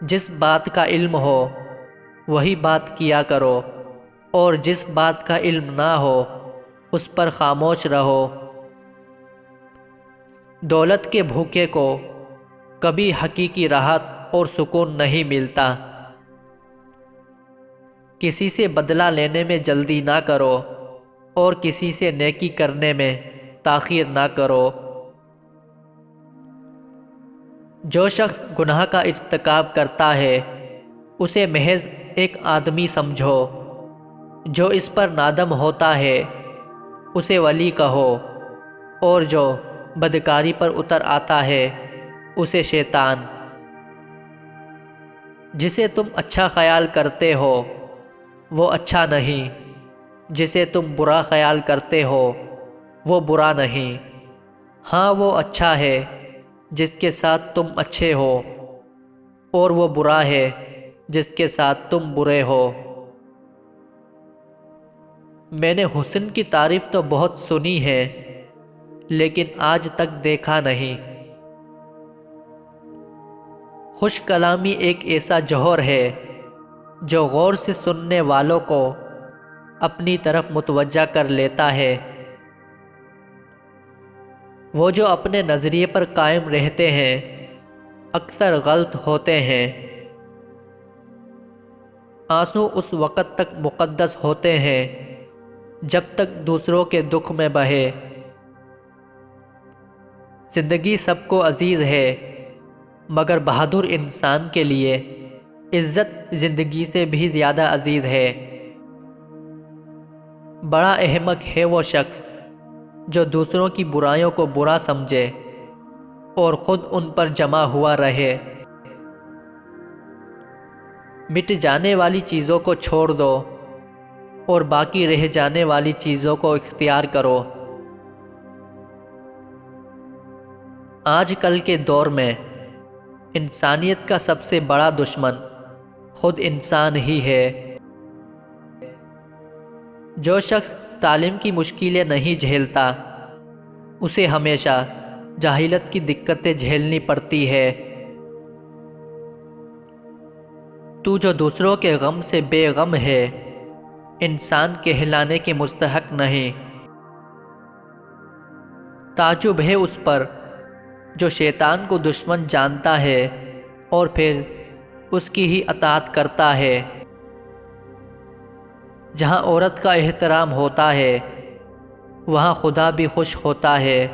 جس بات کا علم ہو وہی بات کیا کرو، اور جس بات کا علم نہ ہو اس پر خاموش رہو۔ دولت کے بھوکے کو کبھی حقیقی راحت اور سکون نہیں ملتا۔ کسی سے بدلہ لینے میں جلدی نہ کرو، اور کسی سے نیکی کرنے میں تاخیر نہ کرو۔ جو شخص گناہ کا ارتکاب کرتا ہے اسے محض ایک آدمی سمجھو، جو اس پر نادم ہوتا ہے اسے ولی کہو، اور جو بدکاری پر اتر آتا ہے اسے شیطان۔ جسے تم اچھا خیال کرتے ہو وہ اچھا نہیں، جسے تم برا خیال کرتے ہو وہ برا نہیں۔ ہاں وہ اچھا ہے جس کے ساتھ تم اچھے ہو، اور وہ برا ہے جس کے ساتھ تم برے ہو۔ میں نے حسن کی تعریف تو بہت سنی ہے لیکن آج تک دیکھا نہیں۔ خوش کلامی ایک ایسا جوہر ہے جو غور سے سننے والوں کو اپنی طرف متوجہ کر لیتا ہے۔ وہ جو اپنے نظریے پر قائم رہتے ہیں اکثر غلط ہوتے ہیں۔ آنسو اس وقت تک مقدس ہوتے ہیں جب تک دوسروں کے دکھ میں بہے۔ زندگی سب کو عزیز ہے مگر بہادر انسان کے لیے عزت زندگی سے بھی زیادہ عزیز ہے۔ بڑا احمق ہے وہ شخص جو دوسروں کی برائیوں کو برا سمجھے اور خود ان پر جمع ہوا رہے۔ مٹ جانے والی چیزوں کو چھوڑ دو اور باقی رہ جانے والی چیزوں کو اختیار کرو۔ آج کل کے دور میں انسانیت کا سب سے بڑا دشمن خود انسان ہی ہے۔ جو شخص تعلیم کی مشکلیں نہیں جھیلتا اسے ہمیشہ جاہلیت کی دقتیں جھیلنی پڑتی ہے۔ تو جو دوسروں کے غم سے بے غم ہے انسان کہلانے کے مستحق نہیں۔ تعجب ہے اس پر جو شیطان کو دشمن جانتا ہے اور پھر اس کی ہی اطاعت کرتا ہے۔ جہاں عورت کا احترام ہوتا ہے وہاں خدا بھی خوش ہوتا ہے۔